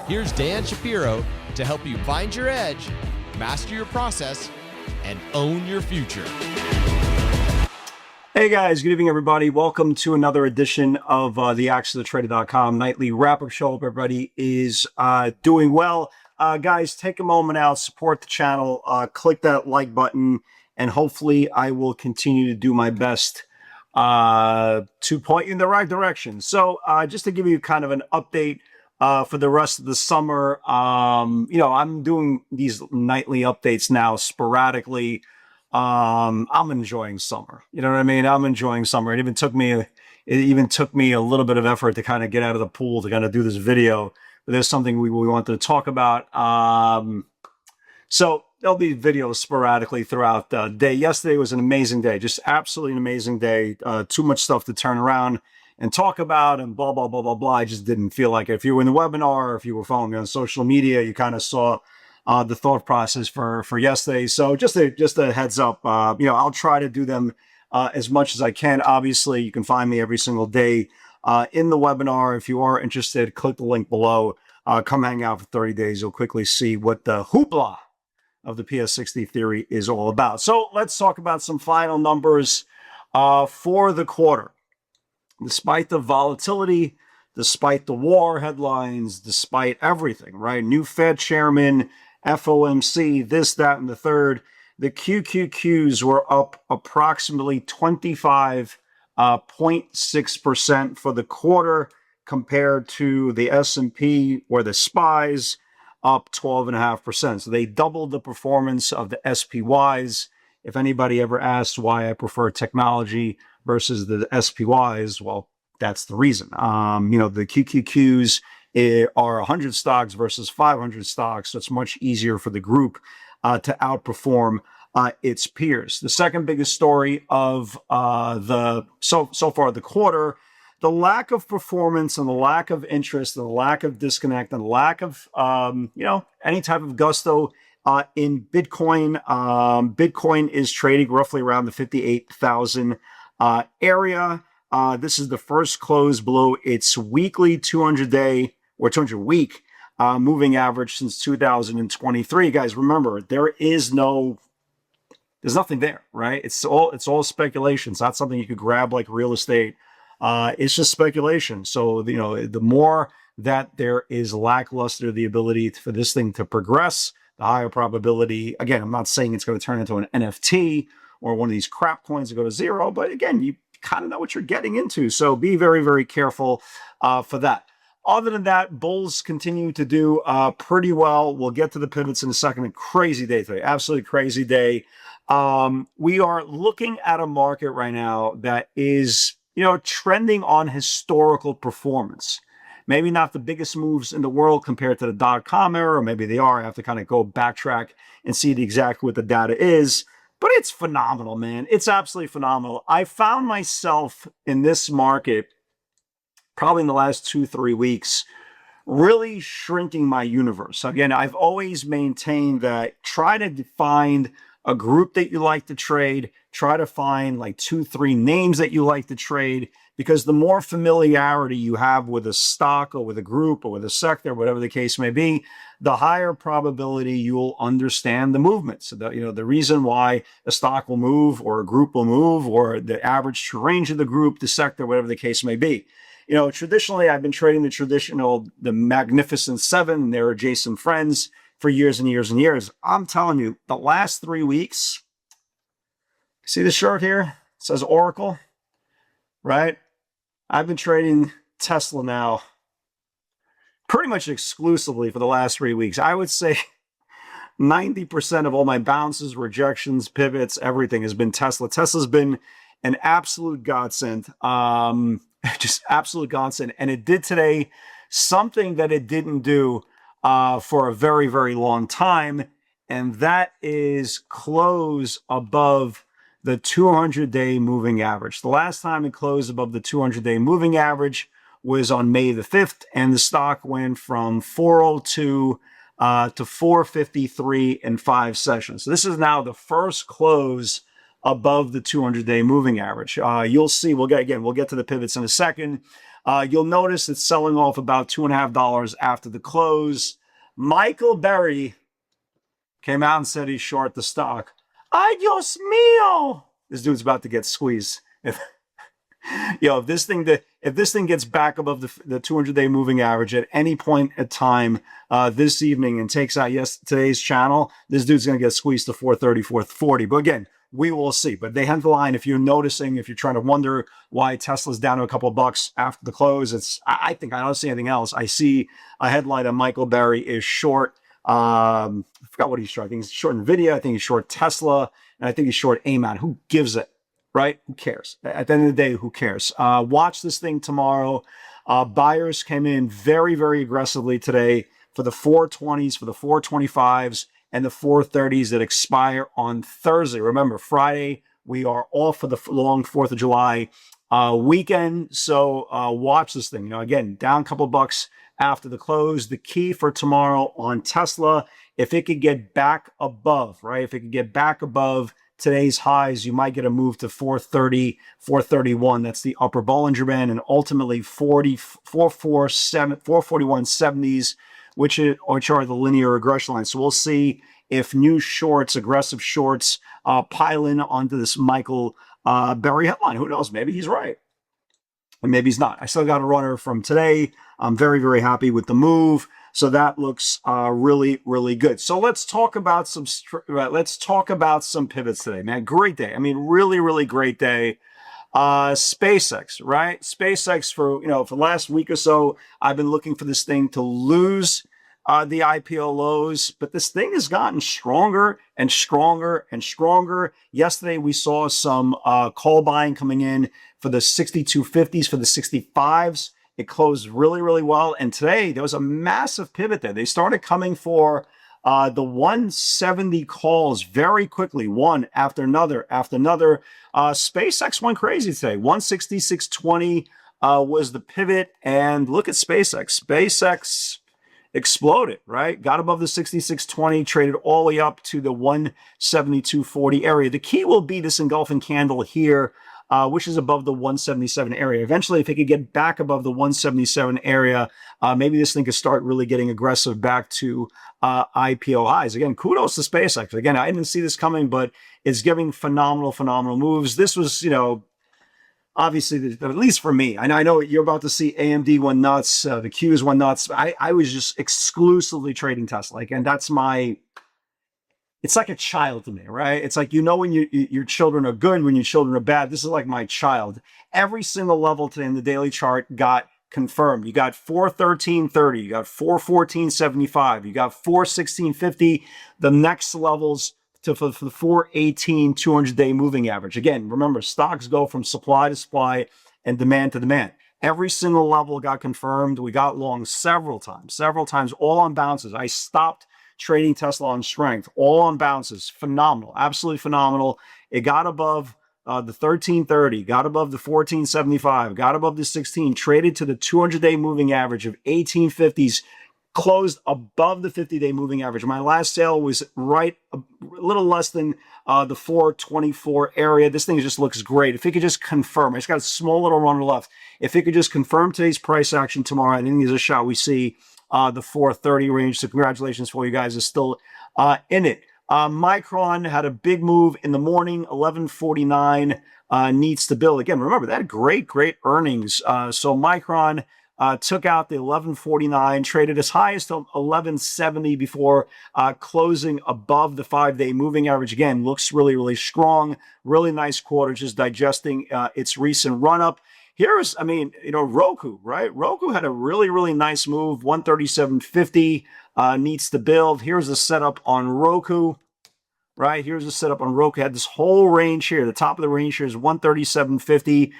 Here's Dan Shapiro to help you find your edge, master your process, and own your future. Hey guys, good evening everybody. Welcome to another edition of the TSLA nightly wrap-up show. Hope everybody is doing well. Guys, take a moment out, support the channel, click that like button, and hopefully I will continue to do my best to point you in the right direction. So just to give you kind of an update for the rest of the summer, I'm doing these nightly updates now sporadically. I'm enjoying summer. You know what I mean? I'm enjoying summer. It even took me a little bit of effort to kind of get out of the pool to kind of do this video. But there's something we wanted to talk about. So there'll be videos sporadically throughout the day. Yesterday was an amazing day, just absolutely an amazing day. Too much stuff to turn around and talk about and blah, blah, blah, blah, blah. I just didn't feel like it. If you were in the webinar, if you were following me on social media, you kind of saw the thought process for yesterday. So just a heads up, I'll try to do them as much as I can. Obviously, you can find me every single day in the webinar. If you are interested, click the link below. Come hang out for 30 days. You'll quickly see what the hoopla of the PS60 theory is all about. So let's talk about some final numbers for the quarter. Despite the volatility, despite the war headlines, despite everything, right? New Fed chairman, FOMC, this, that, and the third, the QQQs were up approximately 25.6% for the quarter compared to the S&P or the SPYs up 12.5%. So they doubled the performance of the SPYs. If anybody ever asked why I prefer technology versus the SPYs, well, that's the reason. The QQQs are 100 stocks versus 500 stocks, so it's much easier for the group to outperform its peers. The second biggest story of so far the quarter, the lack of performance and the lack of interest and the lack of disconnect and the lack of any type of gusto in Bitcoin. Bitcoin is trading roughly around the 58,000 area. This is the first close below its weekly 200-day or 200-week moving average since 2023. Guys, remember, there's nothing there, right? It's all speculation. It's not something you could grab like real estate. It's just speculation. So, the more that there is lackluster the ability for this thing to progress, the higher probability. Again, I'm not saying it's going to turn into an NFT or one of these crap coins to go to zero, but again, you kind of know what you're getting into. So be very, very careful for that. Other than that, bulls continue to do pretty well. We'll get to the pivots in a second. A crazy day today. Absolutely crazy day. We are looking at a market right now that is, trending on historical performance. Maybe not the biggest moves in the world compared to the dot-com era, or maybe they are. I have to kind of go backtrack and see exactly what the data is. But it's phenomenal, man. It's absolutely phenomenal. I found myself in this market probably in the last 2-3 weeks really shrinking my universe. Again, I've always maintained that try to find a group that you like to trade. Try to find like 2-3 names that you like to trade, because the more familiarity you have with a stock or with a group or with a sector, whatever the case may be, the higher probability you'll understand the movement. So the reason why a stock will move or a group will move or the average range of the group, the sector, whatever the case may be. Traditionally, I've been trading the Magnificent Seven and their adjacent friends for years and years and years. I'm telling you, the last 3 weeks, see the shirt here? It says Oracle, right? I've been trading Tesla now pretty much exclusively for the last 3 weeks. I would say 90% of all my bounces, rejections, pivots, everything has been Tesla. Tesla's been an absolute godsend. Just absolute godsend. And it did today something that it didn't do for a very, very long time. And that is close above the 200-day moving average. The last time it closed above the 200-day moving average was on May the 5th, and the stock went from 402 to 453 in 5 sessions. So this is now the first close above the 200-day moving average. You'll see, we'll get to the pivots in a second. You'll notice it's selling off about $2.50 after the close. Michael Berry came out and said he's short the stock. Ay, Dios mío! This dude's about to get squeezed. If this thing gets back above the 200-day moving average at any point at time this evening and takes out today's channel, this dude's going to get squeezed to 430, 440. But again, we will see. But they have the line. If you're noticing, if you're trying to wonder why Tesla's down to a couple of bucks after the close, I don't see anything else. I see a headline on Michael Berry is short. I forgot what he's short. I think he's short Nvidia. I think he's short Tesla, and I think he's short AMAT. Who gives it? Right? Who cares? At the end of the day, who cares? Watch this thing tomorrow. Buyers came in very, very aggressively today for the 420s, for the 425s, and the 430s that expire on Thursday. Remember, Friday, we are off for the long 4th of July weekend. So watch this thing. Again, down a couple bucks after the close. The key for tomorrow on Tesla, if it could get back above, right? If it could get back above today's highs, you might get a move to 430, 431. That's the upper Bollinger Band, and ultimately 441.70s, which are the linear regression lines. So we'll see if new shorts, aggressive shorts, pile in onto this Michael Berry headline. Who knows? Maybe he's right. And maybe he's not. I still got a runner from today. I'm very, very happy with the move. So that looks really, really good. So let's talk about some pivots today, man. Great day. I mean, really, really great day. SpaceX, right? SpaceX for the last week or so, I've been looking for this thing to lose the IPO lows, but this thing has gotten stronger and stronger and stronger. Yesterday, we saw some call buying coming in for the 6250s, for the 65s. It closed really, really well. And today, there was a massive pivot there. They started coming for the 170 calls very quickly, one after another after another. SpaceX went crazy today. 166.20 was the pivot. And look at SpaceX. SpaceX exploded, right? Got above the 66.20, traded all the way up to the 172.40 area. The key will be this engulfing candle here, which is above the 177 area. Eventually, if it could get back above the 177 area, maybe this thing could start really getting aggressive back to IPO highs. Again, kudos to SpaceX. Again, I didn't see this coming, but it's giving phenomenal, phenomenal moves. This was, obviously, at least for me, I know you're about to see AMD went nuts, the Qs went nuts. I was just exclusively trading Tesla. And that's it's like a child to me, right? It's like, when your children are good, when your children are bad. This is like my child. Every single level today in the daily chart got confirmed. You got 413.30, you got 414.75, you got 416.50. The next levels for the 418 200-day moving average. Again, remember, stocks go from supply to supply and demand to demand. Every single level got confirmed. We got long several times, all on bounces. I stopped trading Tesla on strength, all on bounces. Phenomenal, absolutely phenomenal. It got above the 1330, got above the 1475, got above the 16, traded to the 200-day moving average of 1850s, closed above the 50-day moving average. My last sale was right a little less than the 424 area. This thing just looks great. If it could just confirm, it's got a small little runner left. If it could just confirm today's price action tomorrow, I think there's a shot we see the 430 range. So congratulations for you guys is still in it. Micron had a big move in the morning, 1149 needs to build. Again, remember, that great earnings. So Micron took out the 1149, traded as high as to 1170 before closing above the 5-day moving average. Again, looks really, really strong. Really nice quarter, just digesting its recent run-up. Here's, Roku, right? Roku had a really, really nice move. 137.50 needs to build. Here's the setup on Roku, right? Here's the setup on Roku. Had this whole range here. The top of the range here is 137.50,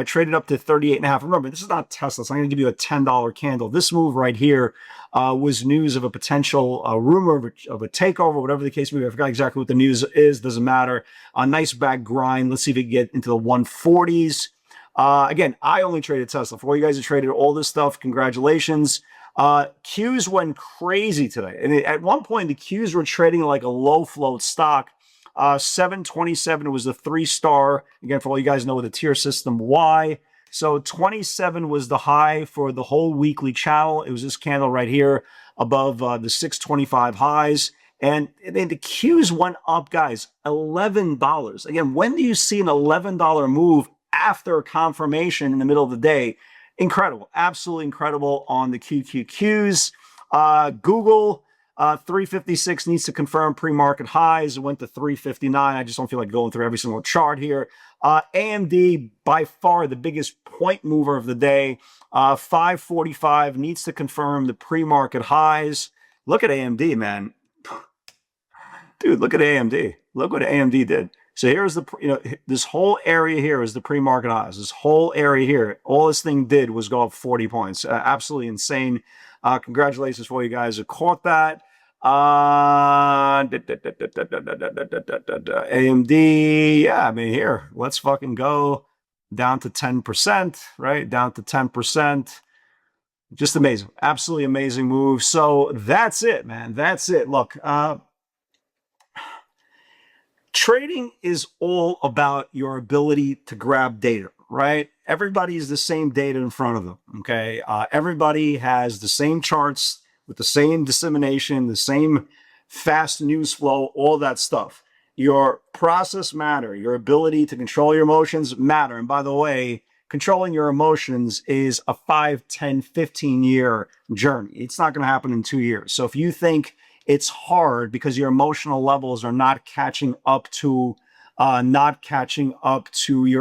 traded up to 38.5. Remember, this is not Tesla, so I'm going to give you a $10 candle. This move right here was news of a potential rumor of a takeover, whatever the case may be. I forgot exactly what the news is. Doesn't matter. A nice back grind. Let's see if we can get into the 140s. Again, I only traded Tesla. For all you guys who traded all this stuff, congratulations. Qs went crazy today. And at one point, the Qs were trading like a low float stock. 727 was the 3-star. Again, for all you guys know with the tier system Y. So 27 was the high for the whole weekly channel. It was this candle right here above the 625 highs. And then the Qs went up, guys, $11. Again, when do you see an $11 move after confirmation in the middle of the day? Incredible, absolutely incredible on the QQQs. Google, 356 needs to confirm pre-market highs. It went to 359. I just don't feel like going through every single chart here. AMD, by far the biggest point mover of the day. 545 needs to confirm the pre-market highs. Look at AMD, man. Dude, look at AMD. Look what AMD did. So here's the, this whole area here is the pre-market highs. This whole area here, all this thing did was go up 40 points. Absolutely insane. Congratulations for you guys who caught that. AMD, yeah, I mean, here, let's fucking go down to 10%, right? Down to 10%. Just amazing. Absolutely amazing move. So that's it, man. That's it. Look, trading is all about your ability to grab data, right? Everybody is the same data in front of them, okay? Everybody has the same charts with the same dissemination, the same fast news flow, all that stuff. Your process matter, your ability to control your emotions matter. And by the way, controlling your emotions is a 5, 10, 15-year journey. It's not going to happen in 2 years. So if you think it's hard because your emotional levels are not catching up to your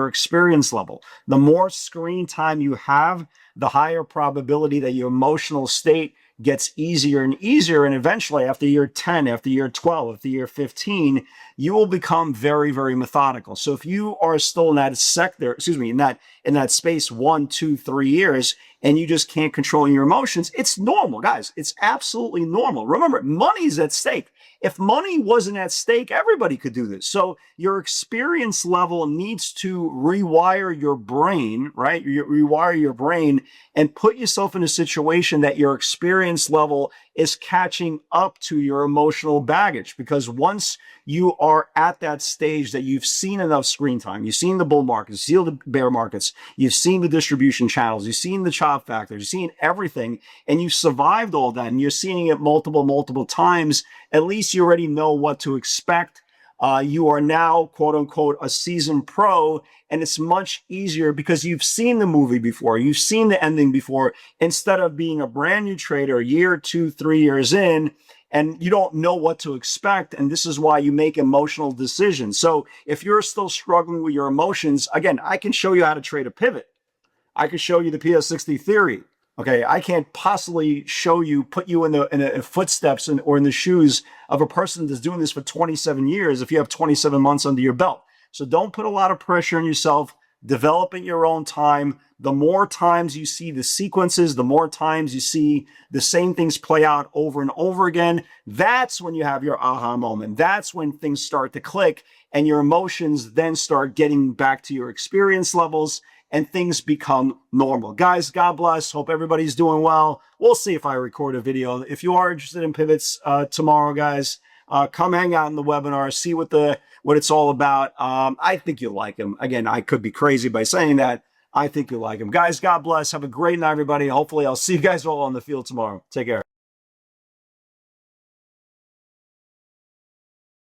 experience level. The more screen time you have, the higher probability that your emotional state gets easier and easier. And eventually, after year 10, after year 12, after year 15, you will become very, very methodical. So if you are still in that sector, in that space 1, 2, 3 years, and you just can't control your emotions, it's normal, guys. It's absolutely normal. Remember, money's at stake. If money wasn't at stake, everybody could do this. So your experience level needs to rewire your brain, right? Rewire your brain and put yourself in a situation that your experience level is catching up to your emotional baggage. Because once you are at that stage that you've seen enough screen time, you've seen the bull markets, you've seen the bear markets, you've seen the distribution channels, you've seen the chop factors, you've seen everything, and you've survived all that, and you're seeing it multiple times, at least you already know what to expect. You are now, quote unquote, a seasoned pro, and it's much easier because you've seen the movie before, you've seen the ending before, instead of being a brand new trader a year, 2, 3 years in, and you don't know what to expect. And this is why you make emotional decisions. So if you're still struggling with your emotions, again, I can show you how to trade a pivot. I can show you the PS60 theory. Okay, I can't possibly show you, put you in the footsteps or in the shoes of a person that's doing this for 27 years if you have 27 months under your belt. So don't put a lot of pressure on yourself. Develop at your own time. The more times you see the sequences, the more times you see the same things play out over and over again, that's when you have your aha moment. That's when things start to click and your emotions then start getting back to your experience levels and things become normal. Guys, God bless. Hope everybody's doing well. We'll see if I record a video. If you are interested in pivots tomorrow, guys, come hang out in the webinar, see what it's all about. I think you'll like him. Again, I could be crazy by saying that. I think you'll like him. Guys, God bless. Have a great night, everybody. Hopefully, I'll see you guys all on the field tomorrow. Take care.